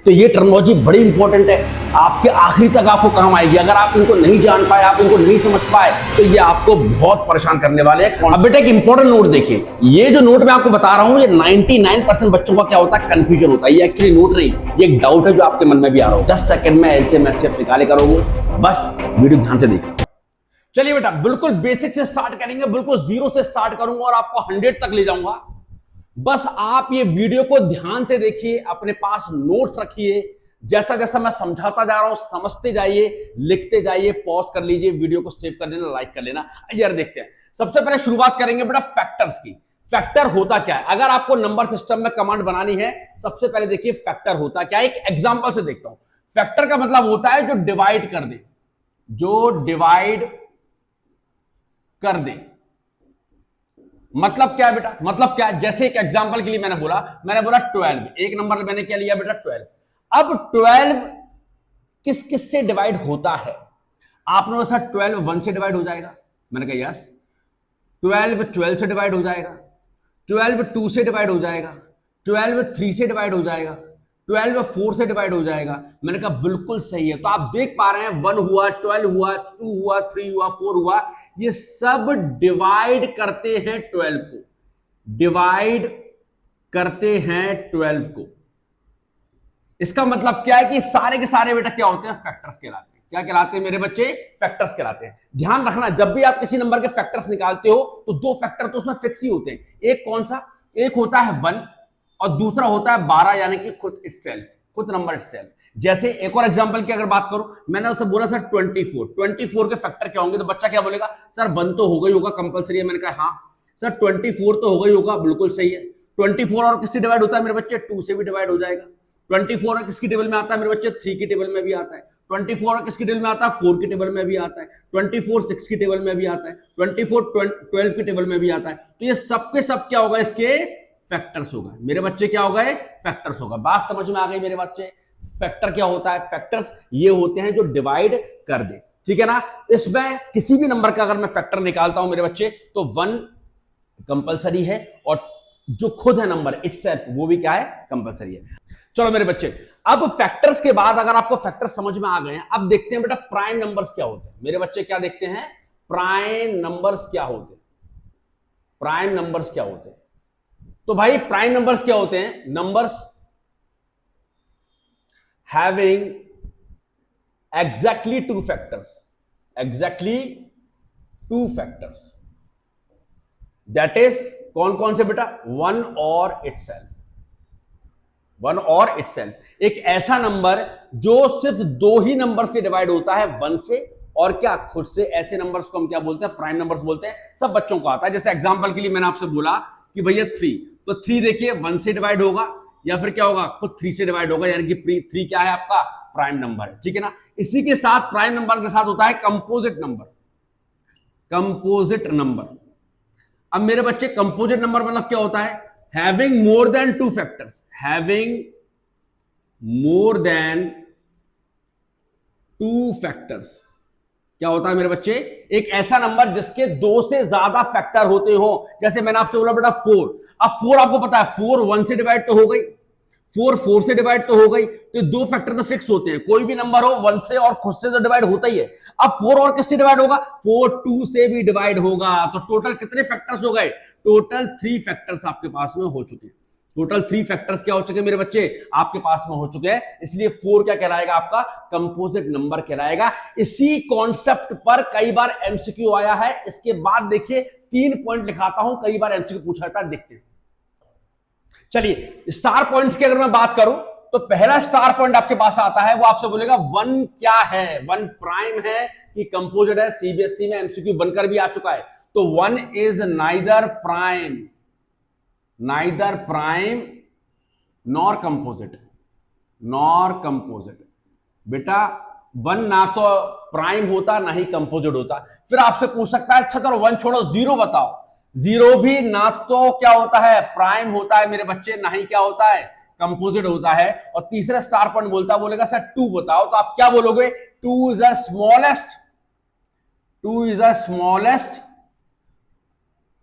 तो ये टर्मिनोलॉजी बड़ी इंपॉर्टेंट है, आपके आखिरी तक आपको काम आएगी। अगर आप इनको नहीं जान पाए, आप इनको नहीं समझ पाए, तो ये आपको बहुत परेशान करने वाले हैं। अब बेटा एक इंपॉर्टेंट नोट देखिए, ये जो नोट मैं आपको बता रहा हूं, ये 99% बच्चों का क्या होता है, कंफ्यूजन होता है। ये एक्चुअली नोट नहीं, ये एक डाउट है जो आपके मन में भी आ रहा हो। 10 सेकंड में एलसीएम एचसीएफ निकाले करोगे, बस वीडियो ध्यान से देखो। चलिए बेटा, बिल्कुल बेसिक से स्टार्ट करेंगे, बिल्कुल जीरो से स्टार्ट करूंगा और आपको 100 तक ले जाऊंगा। बस आप ये वीडियो को ध्यान से देखिए, अपने पास नोट्स रखिए, जैसा जैसा मैं समझाता जा रहा हूं समझते जाइए, लिखते जाइए, पॉज कर लीजिए, वीडियो को सेव कर लेना, लाइक कर लेना। यार देखते हैं, सबसे पहले शुरुआत करेंगे बेटा फैक्टर्स की। फैक्टर होता क्या है? अगर आपको नंबर सिस्टम में कमांड बनानी है, सबसे पहले देखिए फैक्टर होता क्या है। एक एग्जांपल से देखता हूं। फैक्टर का मतलब होता है जो डिवाइड कर दे, जो डिवाइड कर दे। मतलब क्या है बेटा? मतलब क्या है? जैसे एक एग्जांपल के लिए मैंने बोला 12, एक नंबर मैंने क्या लिया बेटा 12। अब 12 किस किस से डिवाइड होता है? आपने बोला 12 1 से डिवाइड हो जाएगा, मैंने कहा यस। 12 से डिवाइड हो जाएगा, 12 2 से डिवाइड हो जाएगा, 12 3 से डिवाइड हो जाएगा, 12 4 से डिवाइड हो जाएगा। मैंने कहा बिल्कुल सही है। तो आप देख पा रहे हैं 1 हुआ, 12 हुआ, 2 हुआ, 3 हुआ, 4 हुआ, ये सब डिवाइड करते हैं 12 को, डिवाइड करते हैं 12 को। इसका मतलब क्या है कि सारे के सारे बेटा क्या होते हैं? फैक्टर्स कहलाते हैं। क्या कहलाते हैं मेरे बच्चे? फैक्टर्स कहलाते हैं। ध्यान रखना, जब भी आप किसी नंबर के फैक्टर्स निकालते हो तो दो फैक्टर तो उसमें फिक्स ही होते हैं। एक कौन सा? एक होता है 1 और दूसरा होता है 12, यानी कि खुद इटसेल्फ, खुद नंबर इटसेल्फ। जैसे एक और एग्जांपल की अगर बात करूं, मैंने उससे बोला सर 24 के फैक्टर क्या होंगे? तो बच्चा क्या बोलेगा? सर 1 तो हो गई होगा, कंपलसरी है। मैंने कहा हाँ सर 24 तो हो गई होगा, बिल्कुल सही है। 24 और किससे डिवाइड होता है मेरे बच्चे? 2 से भी डिवाइड हो जाएगा। 24 और किसकी टेबल में आता है मेरे बच्चे? 3 की टेबल में भी आता है। 24 और किसकी टेबल में आता है? 4 की टेबल में भी आता है। 24 6 की टेबल में भी आता है। 24 12 की टेबल में भी आता है। तो ये सबके सब क्या होगा? इसके फैक्टर्स होगा मेरे बच्चे। क्या होगा? फैक्टर्स होगा। बात समझ में आ गई मेरे बच्चे? फैक्टर क्या होता है? फैक्टर्स ये होते हैं जो डिवाइड कर दे, ठीक है ना। इसमें किसी भी नंबर का अगर मैं फैक्टर निकालता हूं मेरे बच्चे, तो 1 कंपलसरी है और जो खुद है नंबर इटसेल्फ वो भी क्या है? कंपलसरी है। चलो मेरे बच्चे, अब फैक्टर्स के बाद अगर आपको फैक्टर समझ में आ गए हैं, अब देखते हैं बेटा प्राइम नंबर्स क्या होते हैं मेरे बच्चे। क्या देखते हैं? प्राइम नंबर्स क्या होते हैं? प्राइम नंबर्स क्या होते हैं? तो भाई प्राइम नंबर्स क्या होते हैं? Numbers having exactly 2 factors, exactly 2 factors. That is कौन कौन से बेटा? 1 और इटसेल्फ, 1 और इटसेल्फ। एक ऐसा नंबर जो सिर्फ 2 ही नंबर से डिवाइड होता है, 1 से और क्या? खुद से। ऐसे नंबर्स को हम क्या बोलते हैं? प्राइम नंबर्स बोलते हैं। सब बच्चों को आता है। जैसे एग्जांपल के लिए मैंने आपसे बोला कि भैया 3, तो 3 देखिए 1 से डिवाइड होगा या फिर क्या होगा? खुद 3 से डिवाइड होगा, यानी कि 3 क्या है आपका? प्राइम नंबर है, ठीक है ना। इसी के साथ प्राइम नंबर के साथ होता है कंपोजिट नंबर, कंपोजिट नंबर। अब मेरे बच्चे कंपोजिट नंबर मतलब क्या होता है? having more than 2 factors, having more than 2 factors। क्या होता है मेरे बच्चे? एक ऐसा नंबर जिसके 2 से ज्यादा फैक्टर होते हो। जैसे मैंने आपसे बोला बेटा 4, अब 4 आपको पता है 4 1 से डिवाइड तो हो गई, 4 4 से डिवाइड तो हो गई, तो 2 फैक्टर तो फिक्स होते हैं। कोई भी नंबर हो 1 से और खुद से तो डिवाइड होता ही है। अब 4 और किससे डिवाइड होगा? 4 2 से भी डिवाइड होगा। तो टोटल कितने फैक्टर्स हो गए? टोटल 3 फैक्टर्स आपके पास में हो चुके हैं। टोटल 3 फैक्टर्स क्या हो चुके हैं मेरे बच्चे? आपके पास में हो चुके हैं। इसलिए 4 क्या कहलाएगा? आपका कंपोजिट नंबर कहलाएगा। इसी कॉन्सेप्ट पर कई बार एमसीक्यू आया है। इसके बाद देखिए 3 पॉइंट लिखाता हूं, कई बार एमसीक्यू पूछा जाता है, देखते हैं। चलिए स्टार पॉइंट्स की अगर मैं बात करूं, तो पहला स्टार पॉइंट आपके पास आता है, वो आपसे बोलेगा 1 क्या है? 1 प्राइम है कि कंपोजिट है? सीबीएसई में एमसीक्यू बनकर भी आ चुका है। तो 1 is neither prime, neither prime nor composite, nor composite. बेटा 1 ना तो प्राइम होता ना ही कंपोजिट होता। फिर आपसे पूछ सकता है अच्छा चलो 1 छोड़ो 0 बताओ। 0 भी ना तो क्या होता है? प्राइम होता है मेरे बच्चे, ना ही क्या होता है? कंपोजिट होता है। और तीसरा स्टार पॉइंट बोलेगा सर 2 बताओ। तो आप क्या बोलोगे? 2 is the smallest, 2 is the smallest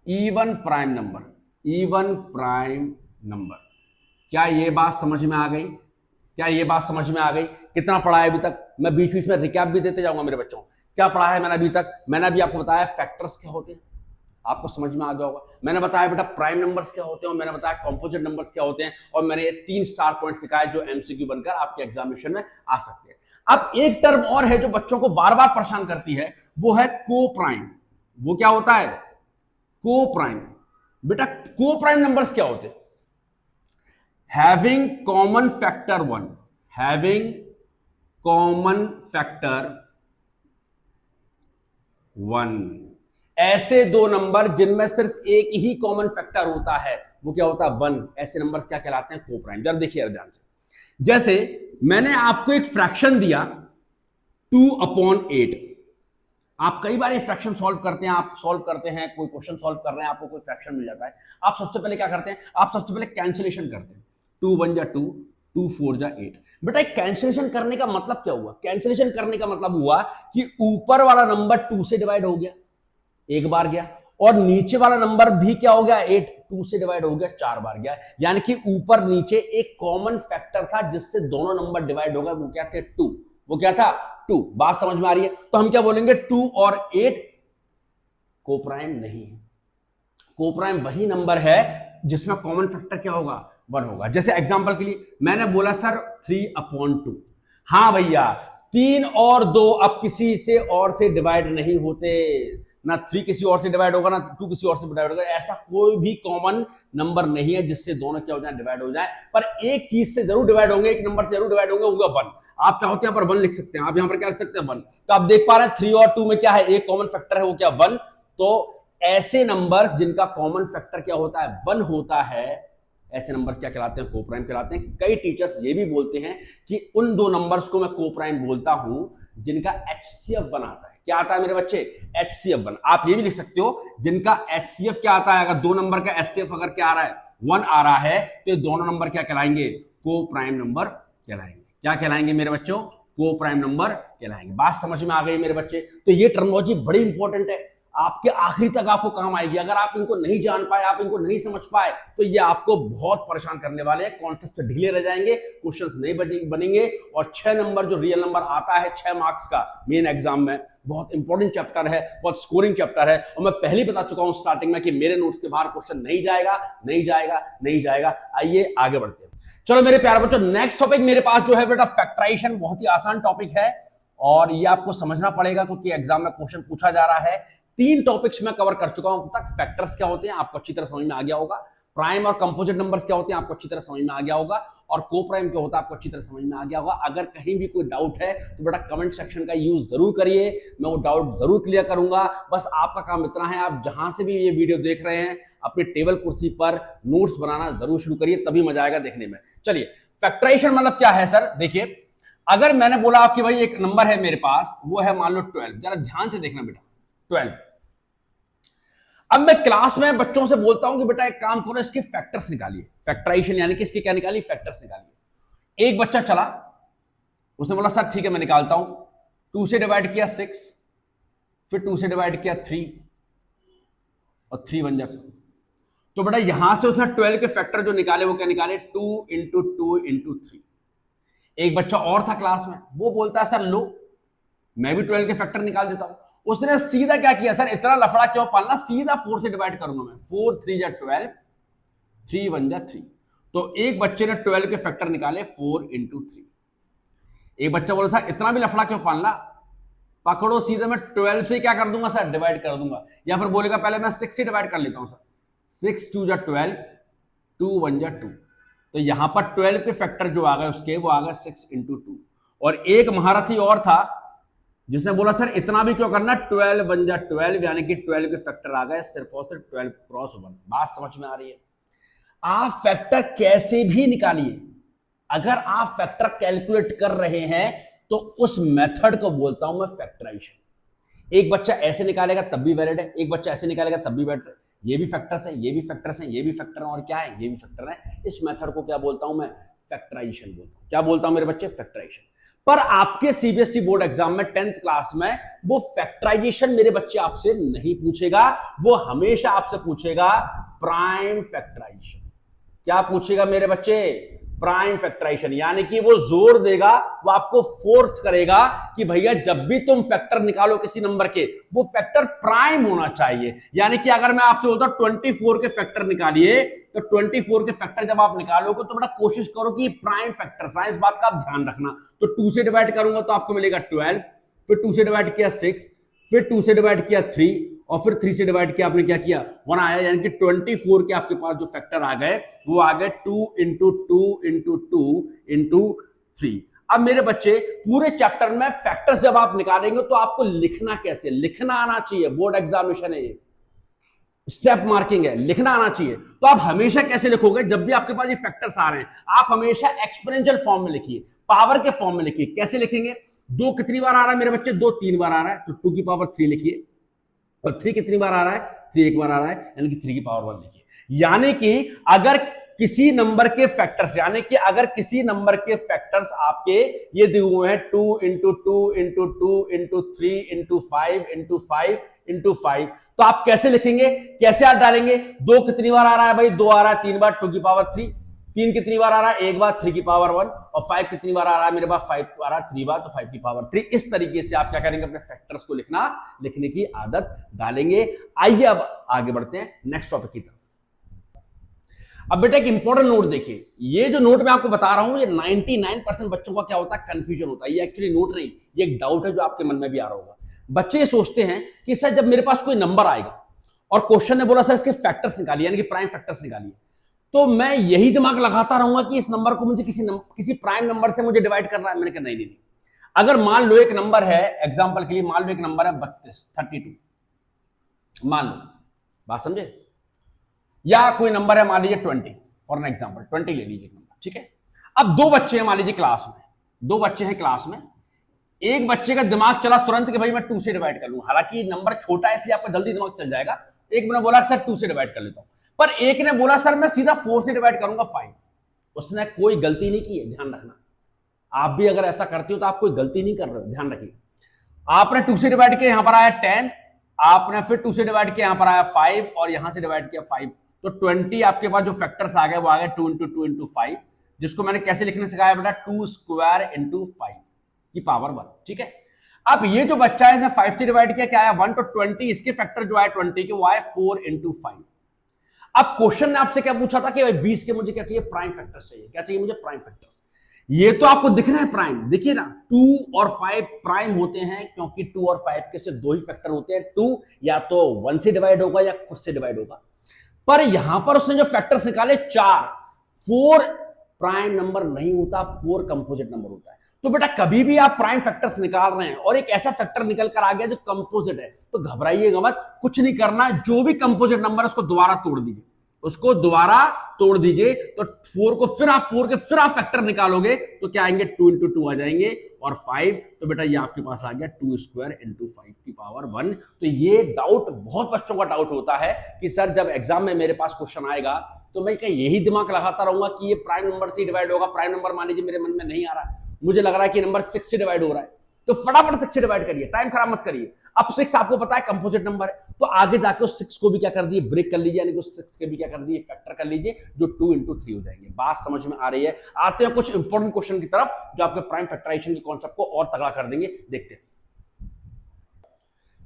even prime number, even prime number. क्या ये बात समझ में आ गई? क्या ये बात समझ में आ गई? कितना पढ़ा है अभी तक? मैं बीच बीच में रिकैप भी देते जाऊंगा मेरे बच्चों। क्या पढ़ा है मैंने अभी तक? मैंने अभी आपको बताया फैक्टर्स क्या होते हैं, आपको समझ में आ गया होगा। मैंने बताया बेटा प्राइम नंबर्स क्या होते हैं, और मैंने बताया कंपोजिट नंबर्स क्या होते हैं, और मैंने ये 3 स्टार पॉइंट्स दिखाए जो एमसीक्यू बनकर आपके एग्जामिनेशन में आ सकते हैं। अब एक टर्म और है जो बच्चों को बार बार परेशान करती है, वो है को प्राइम। वो क्या होता है? को प्राइम। बेटा को प्राइम नंबर्स क्या होते हैं? Having common factor 1, having common factor 1, ऐसे दो नंबर जिनमें सिर्फ एक ही कॉमन फैक्टर होता है, वो क्या होता है? 1। ऐसे नंबर्स क्या कहलाते हैं? को प्राइम। जरा देखिए यार ध्यान से, जैसे मैंने आपको एक फ्रैक्शन दिया 2/8। आप कई बार ये फ्रैक्शन सॉल्व करते हैं, आप सॉल्व करते हैं, कोई क्वेश्चन सॉल्व कर रहे हैं, आपको कोई फ्रैक्शन मिल जाता है, आप सबसे पहले क्या करते हैं? आप सबसे पहले कैंसिलेशन करते हैं। 2 1 जा 2, 2 4 जा 8। बेटा कैंसिलेशन करने का मतलब क्या हुआ? कैंसिलेशन करने का मतलब हुआ कि ऊपर वाला नंबर 2 से डिवाइड हो गया, एक बार गया, और नीचे वाला नंबर भी क्या हो गया? 8 2 से डिवाइड हो गया, 4 बार गया। यानी कि ऊपर नीचे एक कॉमन फैक्टर था जिससे दोनों नंबर डिवाइड हो गए, वो क्या थे? 2। वो क्या था? 2। बात समझ में आ रही है? तो हम क्या बोलेंगे? 2 और 8 को प्राइम नहीं है। को प्राइम वही नंबर है जिसमें कॉमन फैक्टर क्या होगा? 1 होगा। जैसे एग्जांपल के लिए मैंने बोला सर 3/2। हाँ भैया, 3 और 2 अब किसी से और से डिवाइड नहीं होते, ना 3 किसी और से डिवाइड होगा, ना 2 किसी और से डिवाइड होगा। ऐसा कोई भी कॉमन नंबर नहीं है जिससे दोनों क्या हो जाए? डिवाइड हो जाए। पर एक चीज से जरूर डिवाइड होंगे, एक नंबर से जरूर डिवाइड होंगे, होगा 1। आप क्या होते हैं? यहाँ पर 1 लिख सकते हैं, आप यहाँ पर क्या लिख सकते हैं? 1। तो आप देख पा रहे हैं 3 और 2 में क्या है? एक कॉमन फैक्टर है, वो क्या? 1। तो ऐसे नंबर जिनका कॉमन फैक्टर क्या होता है? 1 होता है, ऐसे नंबर्स क्या कहलाते हैं? को प्राइम कहलाते हैं। कई टीचर्स ये भी बोलते हैं कि उन दो नंबर्स को मैं को प्राइम बोलता हूं जिनका HCF 1 आता है। क्या आता है मेरे बच्चे? HCF 1। आप ये भी लिख सकते हो जिनका HCF क्या आता है। अगर दो नंबर का HCF अगर क्या आ रहा है? 1 आ रहा है, तो ये दोनों नंबर क्या कहलाएंगे? को प्राइम नंबर कहलाएंगे। क्या कहलाएंगे मेरे बच्चों? को प्राइम नंबर कहलाएंगे। बात समझ में आ गई मेरे बच्चे? तो ये टर्मिनोलॉजी बड़ी इंपॉर्टेंट है, आपके आखिरी तक आपको काम आएगी। अगर आप इनको नहीं जान पाए, आप इनको नहीं समझ पाए, तो ये आपको बहुत परेशान करने वाले हैं। कॉन्सेप्ट ढीले रह जाएंगे, क्वेश्चंस नहीं बनेंगे, और 6 नंबर जो रियल नंबर आता है 6 मार्क्स का मेन एग्जाम में, बहुत इंपॉर्टेंट चैप्टर है, बहुत स्कोरिंग चैप्टर है। और मैं पहले ही बता चुका हूं स्टार्टिंग में कि मेरे नोट्स के बाहर क्वेश्चन नहीं जाएगा, नहीं जाएगा, नहीं जाएगा। आइए आगे बढ़ते हैं। चलो मेरे प्यारे बच्चों, नेक्स्ट टॉपिक मेरे पास जो है बेटा फैक्टराइजेशन। बहुत ही आसान टॉपिक है और ये आपको समझना पड़ेगा क्योंकि एग्जाम में क्वेश्चन पूछा जा रहा है। 3 टॉपिक्स मैं कवर कर चुका हूं अब तक। फैक्टर्स क्या होते हैं आपको अच्छी तरह समझ में आ गया होगा, प्राइम और कंपोजिट नंबर्स क्या होते हैं आपको अच्छी तरह समझ में आ गया होगा, और को प्राइम क्या होता है आपको अच्छी तरह समझ में आ गया होगा। अगर कहीं भी कोई डाउट है तो बेटा कमेंट सेक्शन का यूज जरूर करिए, मैं वो डाउट जरूर क्लियर करूंगा। बस आपका काम इतना है, आप जहां से भी ये वीडियो देख रहे हैं अपने टेबल कुर्सी पर नोट्स बनाना जरूर शुरू करिए, तभी मजा आएगा देखने में। चलिए, फैक्टराइजेशन मतलब क्या है सर? देखिए, अगर मैंने बोला आपकी भाई एक नंबर है मेरे पास, वो है मान लो 12। जरा ध्यान से देखना बेटा, 12। अब मैं क्लास में बच्चों से बोलता हूं कि बेटा एक काम करो, इसके फैक्टर्स निकालिए। फैक्टराइजेशन यानी कि इसके क्या निकालिए? फैक्टर्स निकालिए। एक बच्चा चला, उसने बोला सर ठीक है मैं निकालता हूं। 2 से डिवाइड किया 6, फिर 2 से डिवाइड किया 3, और 3 1 जा 2। तो बेटा यहां से उसने 12 के फैक्टर जो निकाले वो क्या निकाले? 2 इंटू 2 इंटू 3। एक बच्चा और था क्लास में, वो बोलता है सर लो मैं भी 12 के फैक्टर निकाल देता हूं। उसने सीधा क्या किया? सर इतना लफड़ा क्यों पालना, सीधा 4 से डिवाइड करूंगा मैं। 4 3 जा 12, 3 1 जा 3। तो एक बच्चे ने 12 के फैक्टर निकाले 4 इंटू 3। एक बच्चा बोला था इतना भी लफड़ा क्यों पालना, पकड़ो सीधे मैं 12 से क्या कर दूंगा सर? डिवाइड कर दूंगा। या फिर बोलेगा पहले मैं 6 से डिवाइड कर लेता हूं सर। 6 2 जा 12, 2 1 जा 2। तो यहां पर 12 के फैक्टर जो आ गए उसके, वो आ गए 6 इंटू 2। और एक महारथी और था जिसने बोला सर इतना भी क्यों करना, 12 1 जा 12, यानी कि 12 के फैक्टर आ गए सिर्फ और सिर्फ 12 क्रॉस 1। बात समझ में आ रही है? आप फैक्टर कैसे भी निकालिए, अगर आप फैक्टर कैलकुलेट कर रहे हैं तो उस मेथड को बोलता हूं मैं फैक्टराइजेशन। एक बच्चा ऐसे निकालेगा तब भी वैलिड है, एक बच्चा ऐसे निकालेगा तब भी वैलिड है। ये भी फैक्टर्स है, ये भी फैक्टर्स है, ये भी फैक्टर है, और क्या है? ये भी फैक्टर है। इस मेथड को क्या बोलता हूं मैं? फैक्टराइजेशन बोलता हूं। क्या बोलता हूं मेरे बच्चे? फैक्टराइजेशन। पर आपके सीबीएसई बोर्ड एग्जाम में 10th क्लास में वो फैक्टराइजेशन मेरे बच्चे आपसे नहीं पूछेगा, वो हमेशा आपसे पूछेगा प्राइम फैक्टराइजेशन। क्या पूछेगा मेरे बच्चे? प्राइम फैक्टराइजेशन, यानी कि वो जोर देगा, वो आपको फोर्स करेगा कि भैया जब भी तुम फैक्टर निकालो किसी नंबर के, वो फैक्टर प्राइम होना चाहिए। यानी कि अगर मैं आपसे बोलता हूं 24 के फैक्टर निकालिए, तो 24 के फैक्टर जब आप निकालोगे तो बड़ा कोशिश करो कि प्राइम फैक्टर, इस बात का आप ध्यान रखना। तो 2 से डिवाइड करूंगा तो आपको मिलेगा 12, फिर 2 से डिवाइड किया 6, फिर 2 से डिवाइड किया 3, और फिर 3 से डिवाइड किया आपने क्या किया 1 आया। यानी कि 24 के आपके पास जो फैक्टर आ गए वो आ गए 2 इंटू 2 इंटू 2 इंटू 3। अब मेरे बच्चे पूरे चैप्टर में फैक्टर्स जब आप निकालेंगे तो आपको लिखना कैसे, लिखना आना चाहिए। बोर्ड एग्जामिनेशन है ये, स्टेप मार्किंग है, लिखना आना चाहिए। तो आप हमेशा कैसे लिखोगे, जब भी आपके पास ये फैक्टर्स आ रहे हैं आप हमेशा एक्सपोनेंशियल फॉर्म में लिखिए, पावर के फॉर्म में लिखिए। कैसे लिखेंगे, 2 कितनी बार आ रहा है मेरे बच्चे, 2 3 बार आ रहा है, तो 2 की पावर 3 लिखिए, और 3 कितनी बार आ रहा है, 3 एक बार आ रहा है, यानी कि 3 की पावर 1 लिखिए। यानी कि अगर किसी नंबर के फैक्टर्स, यानी कि अगर किसी नंबर के फैक्टर्स आपके ये दिए हुए हैं 2 into 2 into 2 into 3 into 5 into 5 into 5, तो आप कैसे लिखेंगे, कैसे आप डालेंगे। 2 कितनी बार आ रहा है भाई, 2 आ रहा है 3 बार, 2 की पावर 3, 3 कितनी बार आ रहा है, एक बार, 3 की पावर 1, और 5 कितनी बार आ रहा है मेरे पास, 5 आ रहा है 3 बार, तो 5 की पावर 3। इस तरीके से आप क्या करेंगे, अपने फैक्टर्स को लिखने की आदत डालेंगे। आइए अब आगे बढ़ते हैं नेक्स्ट टॉपिक की तरफ। अब बेटा एक इंपॉर्टेंट नोट देखिए, ये जो नोट मैं आपको बता रहा हूं, ये 99% बच्चों का क्या होता है, कंफ्यूजन होता है। ये एक्चुअली नोट नहीं, ये एक डाउट है जो आपके मन में भी आ रहा होगा। बच्चे ये सोचते हैं कि सर जब मेरे पास कोई नंबर आएगा और क्वेश्चन ने बोला सर इसके फैक्टर्स निकालिए, यानी कि प्राइम फैक्टर्स निकालिए, तो मैं यही दिमाग लगाता रहूंगा कि इस नंबर को मुझे किसी प्राइम नंबर से मुझे डिवाइड करना है। मैंने कहा नहीं। अगर मान लो एक नंबर है, एग्जांपल के लिए मान लो एक नंबर है 32, मान लो, बात समझे, या कोई नंबर है मान लीजिए 20, फॉर एन एग्जांपल 20 ले लीजिए नंबर, ठीक है। अब 2 बच्चे हैं मान लीजिए क्लास में, 2 बच्चे हैं क्लास में, एक बच्चे का दिमाग चला तुरंत कि भाई मैं 2 से डिवाइड कर लूं, हालांकि नंबर छोटा है इसलिए आपका जल्दी दिमाग चल जाएगा। एक ने बोला सर 2 से डिवाइड कर लेता हूं, पर एक ने बोला सर मैं सीधा 4 से डिवाइड करूंगा 5। उसने कोई गलती नहीं की है, ध्यान रखना। आप भी अगर ऐसा करते हो तो आप कोई गलती नहीं कर रहे हो, ध्यान रखिए। आपने 2 से डिवाइड किया, यहां पर आया 10, आपने फिर 2 से डिवाइड किया, यहां पर आया 5, और यहां से डिवाइड किया 5, तो 20 आपके पास जो फैक्टर्स आ गए वो आ गए 2 इंटू 2 इंटू 5, जिसको मैंने कैसे लिखने सिखाया बेटा, 2 स्क्वायर इंटू 5 की पावर 1, ठीक है। अब ये जो बच्चा है इसने 5 से डिवाइड किया, क्या आया 1, तो 20 इसके फैक्टर जो आए 20 के वो आए 4 इंटू 5। अब क्वेश्चन ने आपसे क्या पूछा था कि भाई 20 के मुझे क्या चाहिए, प्राइम फैक्टर्स चाहिए। क्या चाहिए मुझे, प्राइम फैक्टर्स। ये तो आपको दिख रहा है प्राइम, देखिए ना 2 और 5 प्राइम होते हैं, क्योंकि 2 और 5 के से 2 ही फैक्टर होते हैं। 2 या तो 1 से डिवाइड होगा या खुद से डिवाइड होगा, पर यहां पर उसने जो फैक्टर्स निकाले 4, 4 प्राइम नंबर नहीं होता, 4 कंपोजिट नंबर होता है। तो बेटा कभी भी आप प्राइम फैक्टर्स निकाल रहे हैं और एक ऐसा फैक्टर निकल कर आ गया जो कंपोजिट है, तो घबराइएगा मत, कुछ नहीं करना, जो भी कंपोजिट नंबर है उसको दोबारा तोड़ दीजिए, उसको दोबारा तोड़ दीजिए। तो 4 को फिर आप 4 के फिर आप फैक्टर निकालोगे तो क्या आएंगे, 2 इंटू 2 आ जाएंगे, और 5, तो बेटा ये आपके पास आ गया 2 स्क्वायर इंटू 5 की पावर 1। तो ये डाउट बहुत बच्चों का डाउट होता है कि सर जब एग्जाम में मेरे पास क्वेश्चन आएगा तो मैं क्या यही दिमाग लगाता रहूंगा कि ये प्राइम नंबर से डिवाइड होगा। प्राइम नंबर मान लीजिए मेरे मन में नहीं आ रहा, मुझे लग रहा है कि नंबर 6 से डिवाइड हो रहा है, तो फटाफट 6 से डिवाइड करिए, टाइम खराब मत करिए। अब 6 आपको पता है कंपोजिट नंबर है, तो आगे जाके उस 6 को भी क्या कर दिए, ब्रेक कर लीजिए, यानी कि उस 6 के भी क्या कर दिए, फैक्टर कर लीजिए, जो 2 इंटू 3 हो जाएंगे। बात समझ में आ रही है। आते हैं कुछ इंपॉर्टेंट क्वेश्चन की तरफ जो आपके प्राइम फैक्टराइजेशन के कॉन्सेप्ट को और तगड़ा कर देंगे, देखते हैं।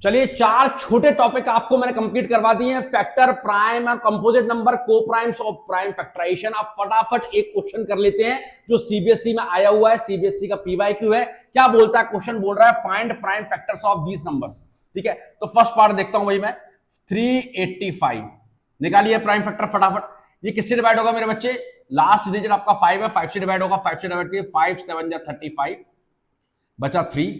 चलिए 4 छोटे टॉपिक आपको मैंने कंप्लीट करवा दिए हैं, फैक्टर, प्राइम और कंपोजिट नंबर, को प्राइम्स और प्राइम फैक्टराइजेशन। आप फटाफट एक क्वेश्चन कर लेते हैं जो सीबीएसई में आया हुआ है, सीबीएसई का पीवाईक्यू है। क्या बोलता है क्वेश्चन, बोल रहा है find prime factors of these numbers, ठीक है। तो फर्स्ट पार्ट देखता हूं भाई मैं, 385 निकालिए प्राइम फैक्टर फटाफट। ये किससे डिवाइड होगा मेरे बच्चे, लास्ट डिजिट आपका 5 है, 5 से डिवाइड होगा, 5 से डिवाइड किए 5 7 जा 35, बचा 3,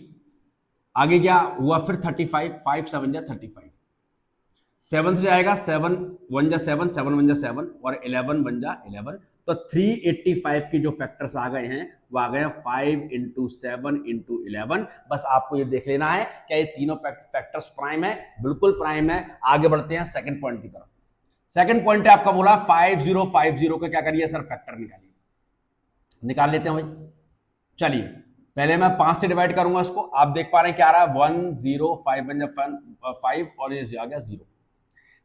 आगे क्या हुआ फिर 35, 5 7 जा 35, 7 से आएगा 7 1 जा 7, 7 1 जा 7, और 11 1 जा 11। तो 385 के जो फैक्टर्स आ गए हैं वो आ गए 5 इंटू 7 इंटू 11। बस आपको ये देख लेना है क्या ये तीनों फैक्टर्स प्राइम है, बिल्कुल प्राइम है। आगे बढ़ते हैं सेकंड पॉइंट की तरफ। सेकंड पॉइंट है आपका बोला 5050 का क्या करिए सर, फैक्टर निकालिए। निकाल लेते हैं भाई, चलिए पहले मैं 5 से डिवाइड करूंगा इसको, आप देख पा रहे हैं क्या आ रहा है 1 0 5 5 और ये आ गया 0।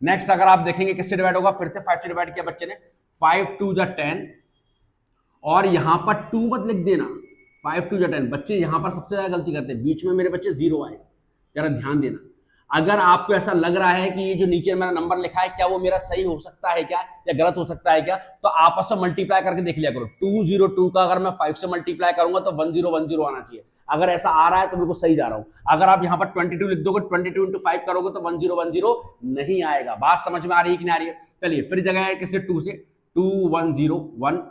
नेक्स्ट अगर आप देखेंगे किससे डिवाइड होगा, फिर से 5 से डिवाइड किया बच्चे ने, 5 2 जा 10, और यहां पर 2 मत लिख देना, 5 2 10। बच्चे यहां पर सबसे ज्यादा गलती करते हैं, बीच में मेरे बच्चे 0 आए, जरा ध्यान देना। अगर आपको ऐसा लग रहा है कि ये जो नीचे मेरा नंबर लिखा है क्या वो मेरा सही हो सकता है क्या या गलत हो सकता है क्या, तो आपस में मल्टीप्लाई करके देख लिया करो। 202 का अगर मैं 5 से मल्टीप्लाई करूंगा तो 1010 आना चाहिए। अगर ऐसा आ रहा है तो बिल्कुल सही जा रहा हूं। अगर आप यहां पर 22 लिख दोगे, 22 into 5 करोगे तो 1010 नहीं आएगा। बात समझ में आ रही है कि नहीं आ रही है? चलिए फिर जगह है किससे, 2 से, 2101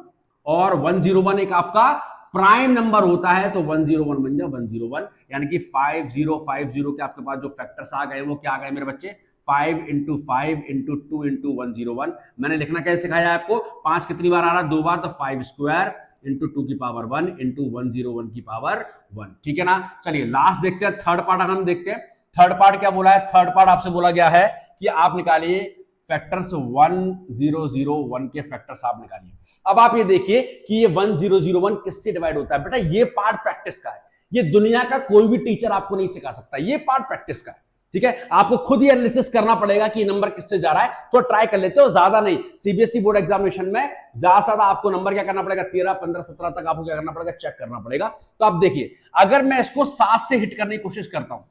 और 101 एक आपका प्राइम नंबर होता है, तो 101 बन जाए 101, यानी कि 5050 के आपके पास जो फैक्टर्स आ गए वो क्या आ गए मेरे बच्चे, 5 into 5 into 2 into 101। मैंने लिखना कैसे सिखाया आपको, 5 कितनी बार आ रहा है, 2 बार, तो 5 स्क्वायर इंटू 2 की पावर 1 इंटू 101 की पावर 1। ठीक है ना। चलिए लास्ट देखते हैं, थर्ड पार्ट हम देखते हैं। थर्ड पार्ट क्या बोला है, थर्ड पार्ट आपसे बोला गया है कि आप निकालिए फैक्टर्स 1001 के फैक्टर्स आप निकालिए। अब आप ये देखिए कि ये 1001 किससे डिवाइड होता है। बेटा ये पार्ट प्रैक्टिस का है, ये दुनिया का कोई भी टीचर आपको नहीं सिखा सकता, ये पार्ट प्रैक्टिस का है। ठीक है, आपको खुद ही एनालिसिस करना पड़ेगा कि नंबर किससे जा रहा है, तो ट्राई कर लेते हो, ज्यादा नहीं। सीबीएसई बोर्ड एग्जामिनेशन में ज्यादा से ज्यादा आपको नंबर क्या करना पड़ेगा, 13 15 17 तक आपको क्या करना पड़ेगा, चेक करना पड़ेगा। तो आप देखिए, अगर मैं इसको 7 से हिट करने की कोशिश करता हूं,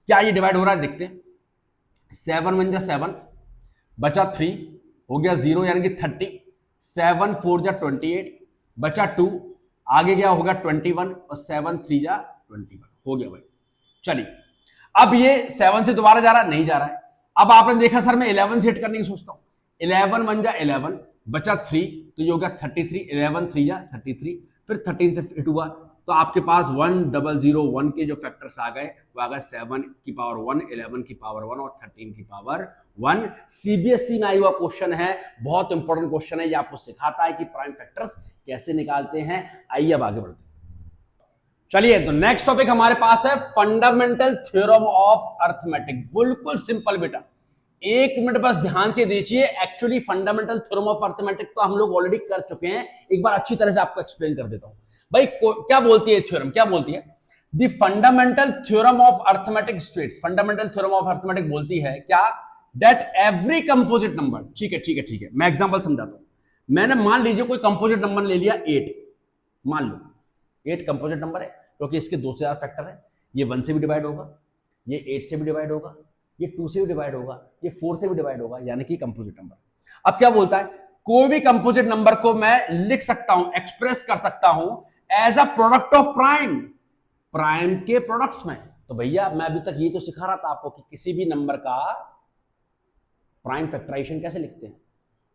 क्या ये डिवाइड हो रहा है, देखते हैं। 7 1 जा 7, बचा 3, हो गया 0 यानी कि 30, 7 4 जा 28, बचा 2, आगे गया होगा 21 और 7 3 जा 21, हो गया भाई। चलिए अब ये 7 से दोबारा जा रहा है, नहीं जा रहा है। अब आपने देखा सर मैं 11 से हिट करने की सोचता हूं, 11 1 जा 11, बचा 3, तो ये हो गया 33, 11 3 जा 33, फिर 13 से हिट हुआ, तो आपके पास 1001 के जो फैक्टर्स आ गए वो आ गए 7 की पावर 1, 11 की पावर 1 और 13 की पावर 1। सीबीएसई में आया हुआ क्वेश्चन है, बहुत इंपॉर्टेंट क्वेश्चन है, ये आपको सिखाता है कि प्राइम फैक्टर्स कैसे निकालते हैं। आइए अब आगे बढ़ते हैं। चलिए तो नेक्स्ट टॉपिक हमारे पास है फंडामेंटल थ्योरम ऑफ अर्थमेटिक। बिल्कुल सिंपल बेटा, 1 मिनट बस ध्यान से देखिए। Actually fundamental theorem of arithmetic तो हम लोग ऑलरेडी कर चुके हैं, एक बार अच्छी तरह से आपको एक्सप्लेन कर देता हूं। भाई क्या बोलती है थ्योरम, क्या बोलती है, the fundamental theorem of arithmetic states. Fundamental theorem of arithmetic बोलती है क्या, दैट एवरी कंपोजिट नंबर, ठीक है ठीक है ठीक है, मैं एग्जांपल समझाता हूं। मैंने मान लीजिए कोई कंपोजिट नंबर ले लिया 8, मान लो 8 कंपोजिट नंबर है, क्योंकि इसके 2 से ज्यादा फैक्टर है। ये 1 से भी डिवाइड होगा, ये 8 से भी डिवाइड होगा, ये 2 से भी डिवाइड होगा, ये 4 से भी डिवाइड होगा, यानी कि कंपोजिट नंबर। अब क्या बोलता है, कोई भी कंपोजिट नंबर को मैं लिख सकता हूं, एक्सप्रेस कर सकता हूं as a product of prime, prime के प्रोडक्ट्स में। तो भैया मैं अभी तक ये तो सिखा रहा था आपको कि किसी भी नंबर का प्राइम फैक्टराइजेशन कैसे लिखते हैं,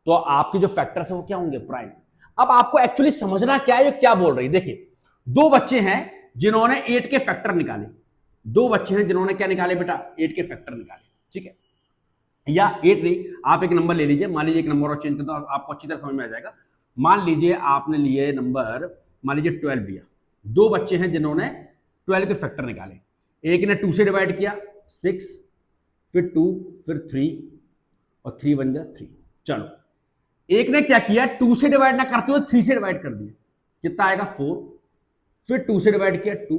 तो आपके जो फैक्टर्स हैं वो क्या होंगे, प्राइम। अब आपको एक्चुअली समझना क्या है, ये क्या बोल रही है। देखिए 2 बच्चे हैं जिन्होंने 8 के फैक्टर निकाले, 2 बच्चे हैं जिन्होंने क्या निकाले बेटा, 8 के फैक्टर निकाले, ठीक है। या 8 नहीं, आप एक नंबर ले लीजिए, मान लीजिए एक नंबर और चेंज कर दो, आपको अच्छी तरह समझ में आ जाएगा। मान लीजिए आपने लिए नंबर, मान लीजिए 12 लिया। 2 बच्चे हैं जिन्होंने 12 के फैक्टर निकाले, एक ने 2 से डिवाइड किया 6, फिर 2, फिर 3 और 3 बन गया 3। चलो एक ने क्या किया, 2 से डिवाइड ना करते हुए 3 से डिवाइड कर दिया, कितना आएगा 4, फिर 2 से डिवाइड किया 2,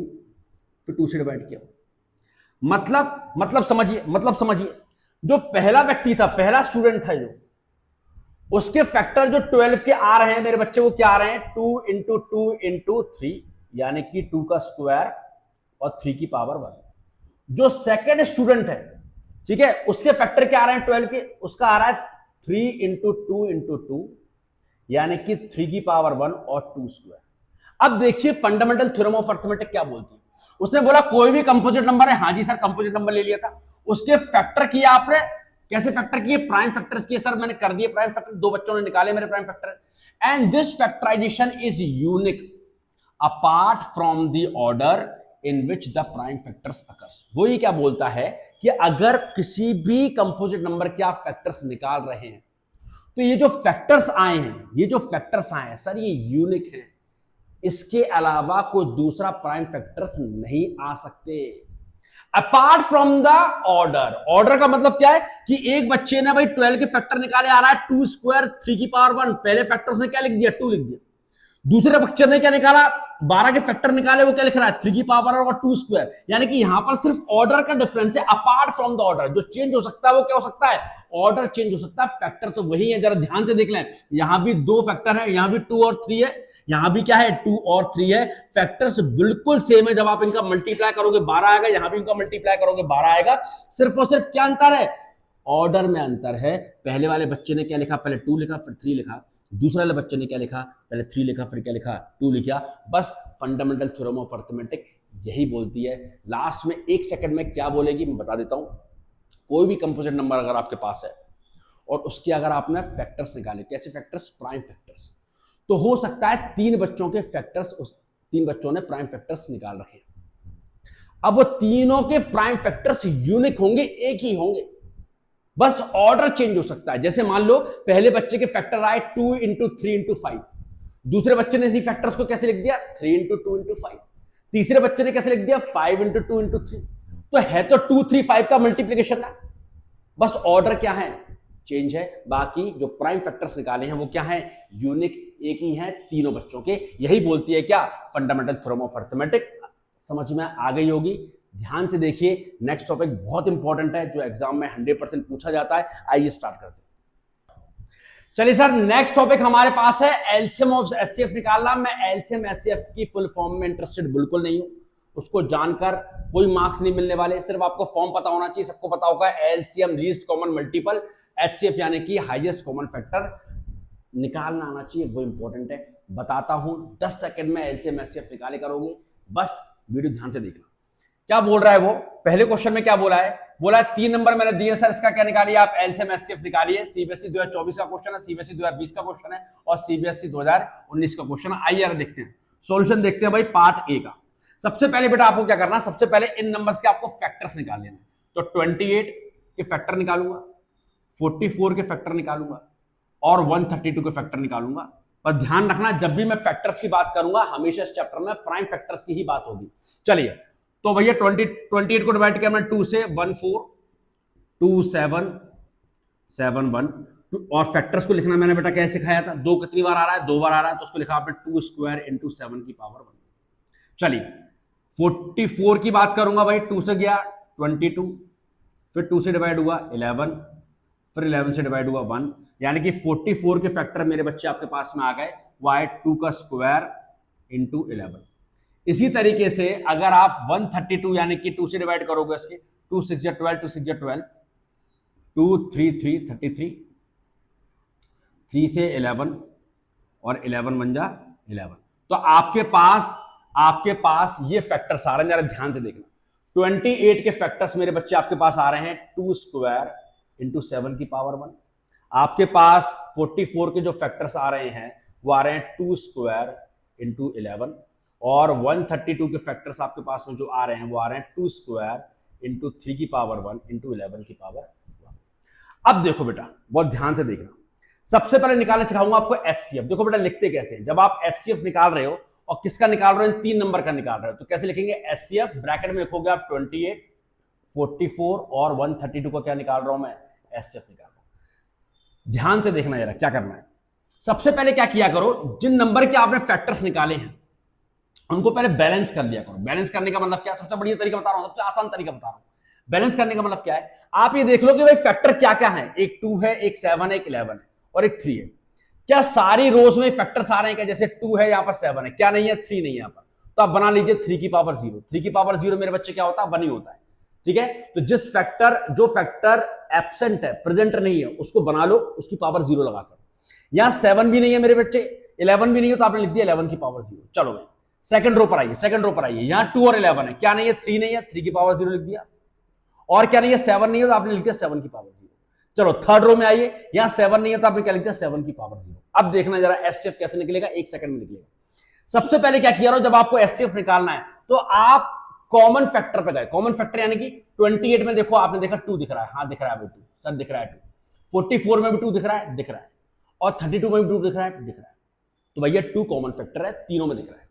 फिर 2 से डिवाइड किया। मतलब समझिए जो पहला व्यक्ति था, पहला स्टूडेंट था, जो उसके फैक्टर जो 12 के आ रहे हैं मेरे बच्चे, वो क्या आ रहे हैं, 2 इंटू 2 इंटू 3, यानी कि 2 का स्क्वायर और 3 की पावर 1। जो सेकेंड स्टूडेंट है, ठीक है, उसके फैक्टर क्या आ रहे हैं 12 के, उसका आ रहा है 3 इंटू 2 इंटू 2, यानी कि 3 की पावर 1 और 2 स्क्वायर। अब देखिए फंडामेंटल थ्योरम ऑफ अर्थमेटिक क्या बोलती है। उसने बोला कोई भी कंपोजिट नंबर है, हाँ जी सर कंपोजिट नंबर ले लिया था, उसके फैक्टर किया आपने, कैसे फैक्टर किए, प्राइम फैक्टर्स किए सर, मैंने कर दिए प्राइम फैक्टर, 2 बच्चों ने निकाले मेरे prime factor, and this factorisation is unique apart from the order in which the prime factors occurs. वो ये क्या बोलता है कि अगर किसी भी कंपोजिट नंबर के आप फैक्टर्स निकाल रहे हैं, तो ये जो फैक्टर्स आए हैं, ये जो फैक्टर्स आए हैं सर, ये यूनिक हैं, इसके अलावा कोई दूसरा प्राइम फैक्टर्स नहीं आ सकते apart from the order. Order का मतलब क्या है कि एक बच्चे ने भाई 12 के फैक्टर निकाले, आ रहा है 2 स्क्वायर 3 की पावर 1, पहले फैक्टर उसने क्या लिख दिया, 2 लिख दिया। दूसरे बच्चे ने क्या निकाला, 12 के फैक्टर निकाले, वो क्या लिख रहा है 3 की पावर और 2 स्क्वायर, यानी कि यहां पर सिर्फ ऑर्डर का डिफरेंस है, अपार्ट फ्रॉम द ऑर्डर। जो चेंज हो सकता है वो क्या हो सकता है, ऑर्डर चेंज हो सकता है, फैक्टर तो वही है। जरा ध्यान से देख लें, यहां भी 2 फैक्टर है, यहां भी 2 और 3 है, यहां भी क्या है 2 और 3 है, फैक्टर्स बिल्कुल सेम है। जब आप इनका मल्टीप्लाई करोगे 12 आएगा, यहां भी इनका मल्टीप्लाई करोगे 12 आएगा, सिर्फ और सिर्फ क्या अंतर है, ऑर्डर में अंतर है। पहले वाले बच्चे ने क्या लिखा, पहले 2 लिखा फिर 3 लिखा, दूसरे वाले बच्चे ने क्या लिखा, पहले 3 लिखा फिर क्या लिखा 2 लिखा। बस फंडामेंटल थ्योरम ऑफ अर्थमेटिक यही बोलती है। लास्ट में 1 सेकंड में क्या बोलेगी मैं बता देता हूं। कोई भी कंपोजिट नंबर अगर आपके पास है और उसके अगर आपने फैक्टर्स निकाले, कैसे फैक्टर्स, प्राइम फैक्टर्स, तो हो सकता है 3 बच्चों के फैक्टर्स, उस 3 बच्चों ने प्राइम फैक्टर्स निकाल रखे, अब वो तीनों के प्राइम फैक्टर्स यूनिक होंगे, एक ही होंगे, बस ऑर्डर चेंज हो सकता है। जैसे मान लो पहले बच्चे के फैक्टर आए 2 इंटू 3 इंटू 5, दूसरे बच्चे ने इसी फैक्टर्स को कैसे लिख दिया 3 इंटू 2 इंटू 5, तीसरे बच्चे ने कैसे लिख दिया 5 इंटू 2 इंटू 3। तो है तो 2 3 5 का मल्टीप्लीकेशन है, बस ऑर्डर क्या है चेंज है, बाकी जो प्राइम फैक्टर्स निकाले हैं वो क्या है यूनिक, एक ही है तीनों बच्चों के। यही बोलती है क्या फंडामेंटल थ्योरम ऑफ अर्थमेटिक। समझ में आ गई होगी, ध्यान से देखिए। नेक्स्ट टॉपिक बहुत इंपॉर्टेंट है जो एग्जाम में 100% पूछा जाता है। आइए स्टार्ट करते हैं। चलिए सर, नेक्स्ट टॉपिक हमारे पास है एलसीएम ऑफ एचसीएफ निकालना। मैं एलसीएम एचसीएफ की फुल फॉर्म में इंटरेस्टेड बिल्कुल नहीं हूं, उसको जानकर कोई मार्क्स नहीं मिलने वाले, सिर्फ आपको फॉर्म पता होना चाहिए। सबको पता होगा LCM least common multiple, HCF यानी कि हाईएस्ट कॉमन फैक्टर निकालना आना चाहिए, वो इंपॉर्टेंट है। बताता हूं 10 सेकंड में एलसीएम एचसीएफ निकाले करोगे, बस वीडियो ध्यान से देखना। क्या बोल रहा है वो, पहले क्वेश्चन में क्या बोला है, बोला है 3 नंबर मैंने दिए सर, इसका क्या निकालिए आप एलसीएम एचसीएफ निकालिए। सीबीएसई 2024 का क्वेश्चन है, सीबीएसई 2020 का क्वेश्चन है और सीबीएसई 2019 का क्वेश्चन है। आइए देखते हैं सॉल्यूशन, देखते हैं भाई पार्ट ए का। सबसे पहले बेटा आपको क्या करना, सबसे पहले इन नंबर्स के आपको फैक्टर्स निकाल लेना। तो 28 के फैक्टर निकालूंगा, 44 के फैक्टर निकालूंगा और 132 के फैक्टर निकालूंगा। पर ध्यान रखना जब भी मैं फैक्टर्स की बात करूंगा हमेशा इस चैप्टर में प्राइम फैक्टर्स की ही बात होगी। चलिए तो भैया 28 को डिवाइड किया मैंने 2 से, 1 4 2 7 7 1, और फैक्टर्स को लिखना मैंने बेटा कैसे सिखाया था, 2 कितनी बार आ रहा है 2 बार आ रहा है, तो उसको लिखा आपने 2 स्क्वायर इंटू 7 की पावर 1। चलिए 44 की बात करूंगा भाई, 2 से गया 22, फिर 2 से डिवाइड हुआ 11, फिर 11 से डिवाइड हुआ 1, यानी कि 44 के फैक्टर मेरे बच्चे आपके पास में आ गए, वो आए 2 का स्क्वायर इंटू 11। इसी तरीके से अगर आप 132 यानी कि 2 से डिवाइड करोगे इसके, 2 6 12, 2 6 12, 2 3 3 33, 3 से 11 और 11 1 जा 11। तो आपके पास ये फैक्टर्स आ रहे हैं, जरा ध्यान से देखना। 28 के फैक्टर्स मेरे बच्चे आपके पास आ रहे हैं 2 स्क्वायर इंटू 7 की पावर 1। आपके पास 44 के जो फैक्टर्स आ रहे हैं वो आ रहे हैं 2 स्क्वायर इंटू 11, और 132 के फैक्टर्स आपके पास में जो आ रहे हैं वो आ रहे हैं 2 स्क्वायर इंटू 3 की पावर 1 इंटू 11 की पावर 1। अब देखो बेटा बहुत ध्यान से देखना, सबसे पहले निकालना सिखाऊंगा आपको एचसीएफ। देखो बेटा लिखते कैसे, जब आप एचसीएफ निकाल रहे हो और किसका निकाल रहे हो, 3 नंबर का निकाल रहे हो, तो कैसे लिखेंगे एचसीएफ, ब्रैकेट में लिखोगे आप 28 44 और 132 का क्या निकाल रहा हूं मैं एचसीएफ निकाल रहा हूं। ध्यान से देखना जरा क्या करना है। सबसे पहले क्या किया करो, जिन नंबर के आपने फैक्टर्स निकाले हैं उनको पहले बैलेंस कर लिया करो। बैलेंस करने का मतलब क्या, सबसे बढ़िया तरीका बता रहा हूं, सबसे आसान तरीका बता रहा हूं। बैलेंस करने का मतलब क्या है, आप ये देख लो कि भाई फैक्टर क्या क्या है, एक 2 है, एक 7 है, एक 11 है और एक 3 है। क्या सारी रोज में फैक्टर्स आ रहे हैं क्या, जैसे 2 है यहां पर 7 है, क्या नहीं है 3 नहीं है यहां पर, तो आप बना लीजिए 3 की पावर 0। 3 की पावर 0 मेरे बच्चे क्या होता है 1 ही होता है, ठीक है। तो जो फैक्टर एब्सेंट है, प्रेजेंट नहीं है, उसको बना लो उसकी पावर 0 लगाकर। यहां 7 भी नहीं है मेरे बच्चे, 11 भी नहीं है, तो आपने लिख दिया 11 की पावर 0। चलो भाई सेकंड रो पर आइए, यहां 2 और 11 है, क्या नहीं है 3 नहीं है, 3 की पावर 0 लिख दिया, और क्या नहीं है 7 नहीं है, तो आपने लिख दिया 7 की पावर 0। चलो थर्ड रो में आइए, यहां 7 नहीं है, तो आपने क्या लिख दिया 7 की पावर 0। अब देखना जरा एचसीएफ कैसे निकलेगा, 1 सेकंड में निकलेगा। सबसे पहले क्या किया, जब आपको एचसीएफ निकालना है तो आप कॉमन फैक्टर पे गए। कॉमन फैक्टर यानी कि 28 में देखो आपने देखा 2 दिख रहा है, हाँ दिख रहा है 2 सर, दिख रहा है 2। 44 में भी 2 दिख रहा है, और 32 में भी 2 दिख रहा है। तो भैया 2 कॉमन फैक्टर है, तीनों में दिख रहा है।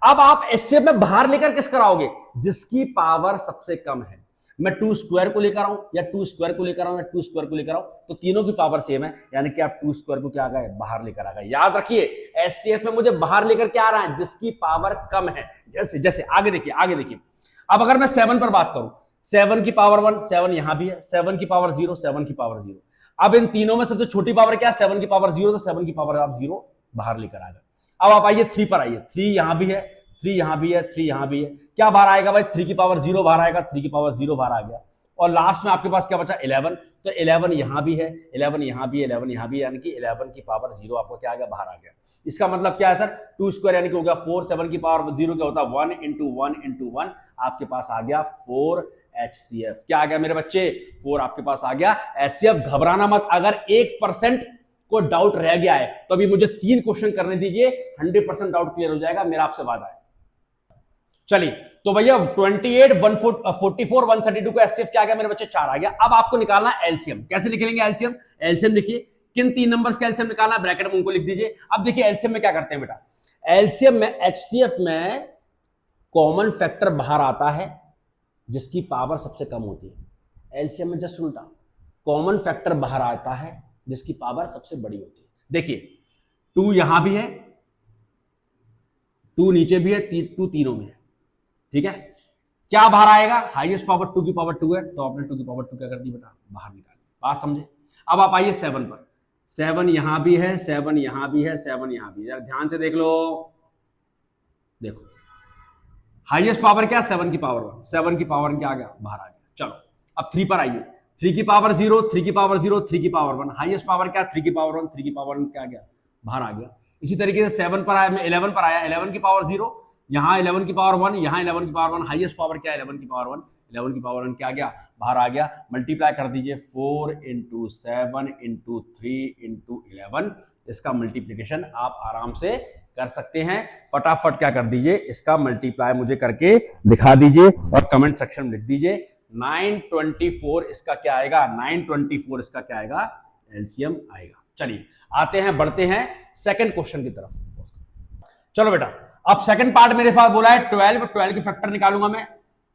अब आप एचसीएफ में बाहर लेकर किस कराओगे, जिसकी पावर सबसे कम है। मैं 2 स्क्वायर को लेकर आऊं या 2 स्क्वायर को लेकर आऊं या 2 स्क्वायर को लेकर आऊं, तो तीनों की पावर सेम है, यानी कि आप 2 स्क्वायर को क्या आ गए, बाहर लेकर आ गए। याद रखिए एचसीएफ में मुझे बाहर लेकर क्या आ रहा है, जिसकी पावर कम है। जैसे जैसे आगे देखिए, आगे देखिए, अब अगर मैं 7 पर बात करूं, 7 की पावर 1, 7 यहां भी है, 7 की पावर 0, 7 की पावर 0। अब इन तीनों में सबसे छोटी पावर क्या है, 7 की पावर 0, तो 7 की पावर आप 0 बाहर लेकर आ गए। अब आप आइए 3 पर आइए, 3 यहां भी है, 3 यहां भी है, 3 यहां भी है, क्या बाहर आएगा भाई, 3 की पावर 0 बाहर आएगा, 3 की पावर 0 बाहर आ गया। और लास्ट में आपके पास क्या बचा, 11, तो 11 यहां भी है, 11 यहां भी, 11 यहां भी, यानी कि 11 की पावर 0 आपको क्या आ गया, बाहर आ गया। इसका मतलब क्या है सर, 2 स्क्वायर यानी कि हो गया 4, 7 की पावर 0 क्या होता है, 1 इंटू 1 इंटू 1, आपके पास आ गया 4 HCF। क्या आ गया मेरे बच्चे, 4 आपके पास आ गया HCF। घबराना मत, अगर 1% को डाउट रह गया है तो अभी मुझे 3 क्वेश्चन करने दीजिए, 100% डाउट क्लियर हो जाएगा, मेरा आपसे वादा है। चलिए तो भैया 28, 144, 132 को एचसीएफ क्या आ गया मेरे बच्चे, 4 आ गया। अब आपको निकालना है एलसीएम। कैसे निकलेंगे एलसीएम, एलसीएम लिखिए, किन 3 नंबर्स का एलसीएम निकालना है, ब्रैकेट में उनको लिख दीजिए। अब देखिए एलसीएम में क्या करते हैं बेटा, एलसीएम में एचसीएफ में कॉमन फैक्टर बाहर आता है जिसकी पावर सबसे कम होती है। एलसीएम में जस्ट उल्टा, कॉमन फैक्टर बाहर आता है जिसकी पावर सबसे बड़ी होती है। देखिए 2 यहां भी है, 2 नीचे भी है, 2 तीनों में है, ठीक है। क्या बाहर आएगा, हाईएस्ट पावर 2 की पावर 2 है, तो आपने 2 की पावर 2 क्या कर दी बेटा, बाहर निकाल दी। बात समझे। अब आप आइए 7 पर, 7 यहां भी है, 7 यहां भी है, 7 यहां भी है, ध्यान से देख लो, देखो हाईएस्ट पावर क्या, 7 की पावर 1, 7 की पावर क्या आ गया, बाहर आ गया। चलो अब 3 पर आइए, 3 की पावर 0, 3 की पावर 0, 3 की पावर 1, हाईएस्ट पावर क्या, 3 की पावर 1, 3 की पावर 1 क्या आ गया, बाहर आ गया। इसी तरीके से 7 पर आया, मैं 11 पर आया, 11 की पावर 0, यहां 11 की पावर 1, यहां 11 की पावर 1, हाईएस्ट पावर क्या है, 11 की पावर 1, 11 की पावर 1 क्या आ गया, बाहर आ गया। मल्टीप्लाई कर दीजिए, 4 इंटू 7 इंटू 3 इंटू 11, इसका मल्टीप्लीकेशन आप आराम से कर सकते हैं। फटाफट क्या कर दीजिए, इसका मल्टीप्लाई मुझे करके दिखा दीजिए और कमेंट सेक्शन में लिख दीजिए। 924 इसका क्या आएगा, 924 इसका क्या आएगा, एलसीएम आएगा। चलिए आते हैं, बढ़ते हैं सेकंड क्वेश्चन की तरफ। चलो बेटा, अब सेकंड पार्ट मेरे पास बोला है 12 के फैक्टर निकालूंगा मैं,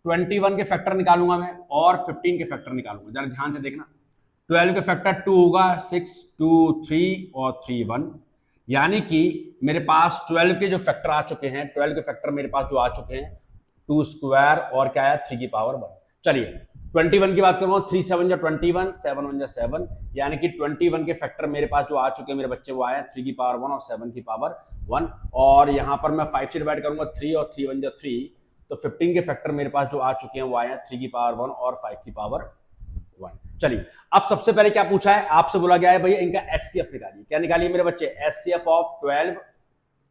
21 के फैक्टर निकालूंगा मैं, और 15 के फैक्टर निकालूंगा। जरा ध्यान से देखना, 12 के फैक्टर 2 होगा, 6, 2, 3 और 3, 1, यानी कि मेरे पास 12 के जो फैक्टर आ चुके हैं, 12 के फैक्टर मेरे पास जो आ चुके हैं, 2 स्क्वायर और क्या है, 3 की पावर 1। चलिए 21 की बात करूंगा, 3 7 जा 21, 7 1 जा 7, यानी कि 21 के फैक्टर मेरे पास जो आ चुके हैं मेरे बच्चे, वो आया 3 की पावर 1 और 7 की पावर 1। और यहां पर मैं 5 से डिवाइड करूंगा, 3 और 3 1 जा 3, तो 15 के फैक्टर मेरे पास जो आ चुके हैं वो आया 3 की पावर 1 और 5 की पावर 1। चलिए अब सबसे पहले क्या पूछा है, आपसे बोला गया है भैया इनका एचसीएफ निकालिए। क्या निकालिए मेरे बच्चे, एचसीएफ ऑफ 12,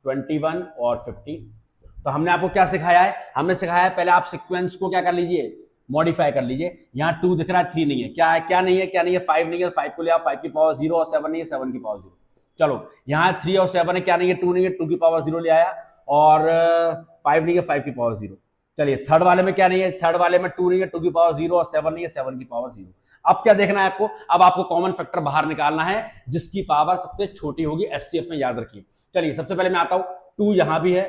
21 और 15। तो हमने आपको क्या सिखाया है, हमने सिखाया है पहले आप सीक्वेंस को क्या कर लीजिए, मॉडिफाई कर लीजिए। यहाँ 2 दिख रहा है, 3 नहीं है, क्या है, क्या नहीं है, क्या नहीं है, 5 नहीं है, 5 को ले आप, 5 की पावर 0 और 7 नहीं है, 7 की पावर 0। चलो यहाँ 3 और 7 है, क्या नहीं है, 2 नहीं है, 2 की पावर 0 ले आया, और 5 नहीं है, 5 की पावर 0। चलिए थर्ड वाले में क्या नहीं है, थर्ड वाले में 2 नहीं है, 2 की पावर 0 और 7 नहीं है, 7 की पावर 0। अब क्या देखना है आपको, अब आपको कॉमन फैक्टर बाहर निकालना है जिसकी पावर सबसे छोटी होगी एचसीएफ में, याद रखिए। चलिए सबसे पहले मैं आता हूं, 2 यहां भी है,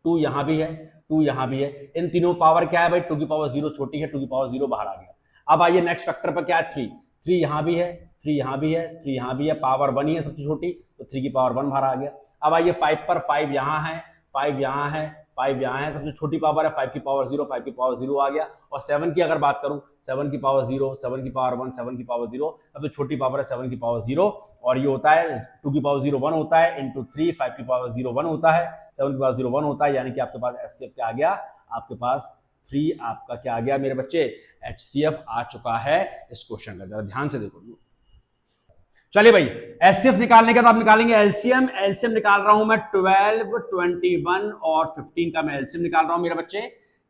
2 यहां भी है, 2 यहां भी है, इन तीनों पावर क्या है भाई, 2 की पावर 0 छोटी है, 2 की पावर 0 बाहर आ गया। अब आइए नेक्स्ट फैक्टर पर क्या है, 3 यहां भी है, 3 यहां भी है, 3 यहां भी है, पावर 1 ही है सबसे छोटी, तो 3 की पावर 1 बाहर आ गया। अब आइए 5 पर, 5 यहां है, 5 यहां है, 5 यहां है, सबसे छोटी पावर है, 5 की पावर 0, 5 की पावर 0 आ गया। और 7 की अगर बात करूं, 7 की पावर 0, 7 की पावर 1, 7 की पावर 0, सबसे छोटी पावर है 7 की पावर 0, और ये होता है 2 की पावर 0 1 होता है, इंटू 3, 5 की पावर 0 1 होता है, 7 की पावर 0 1 होता है, यानी कि आपके पास एचसीएफ क्या आ गया, आपके पास 3 आपका क्या आ गया मेरे बच्चे, एचसीएफ आ चुका है इस क्वेश्चन का। जरा ध्यान से देखो। चलिए भाई एचसीएफ निकालने का तो आप निकालेंगे एलसीएम। एलसीएम निकाल रहा हूं मैं 12, 21 और 15 का मैं एलसीएम निकाल रहा हूं मेरे बच्चे।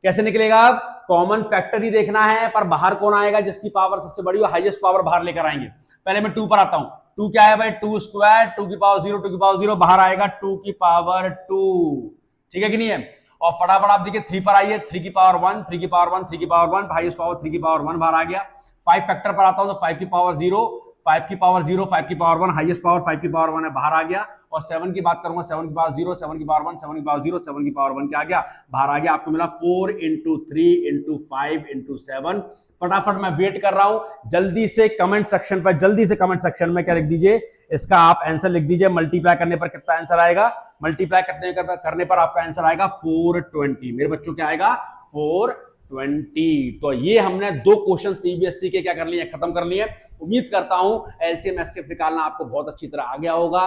कैसे निकलेगा, कॉमन फैक्टर ही देखना है, पर बाहर कौन आएगा जिसकी पावर सबसे बड़ी हो, हाईएस्ट पावर बाहर लेकर आएंगे। पहले मैं 2 पर आता हूं, 2 क्या है भाई, 2 स्क्वायर, 2 की पावर 0, 2 की पावर 0 बाहर आएगा, 2 की पावर 2, ठीक है कि नहीं है। और फटाफट आप देखिए 3 पर आइए, 3 की पावर 1, 3 की पावर 1, 3 की पावर 1, हाईएस्ट पावर 3 की पावर 1 बाहर आ गया। 5 फैक्टर पर आता हूं तो 5 की पावर 0, 5 की पावर 0, 5 की पावर 1, हाईएस्ट पावर 5 की पावर 1 है, बाहर आ गया। और 7 की बात करूंगा, 7 की पावर 0, 7 की पावर 1, 7 की पावर 0, 7 की पावर 1 क्या आ गया, बाहर आ गया। आपको मिला 4 इंटू 3 इंटू 5 इंटू 7। फटाफट मैं वेट कर रहा हूं, जल्दी से कमेंट सेक्शन पर, जल्दी से कमेंट सेक्शन में क्या लिख दीजिए, इसका आप आंसर लिख दीजिए। मल्टीप्लाई करने पर कितना आंसर आएगा, मल्टीप्लाई करने पर आपका आंसर आएगा 420। मेरे बच्चों क्या आएगा, 420। तो ये हमने 2 क्वेश्चन सीबीएसई के क्या कर लिए, खत्म कर लिए। उम्मीद करता हूं एलसीएम एचसीएफ निकालना आपको बहुत अच्छी तरह आ गया होगा।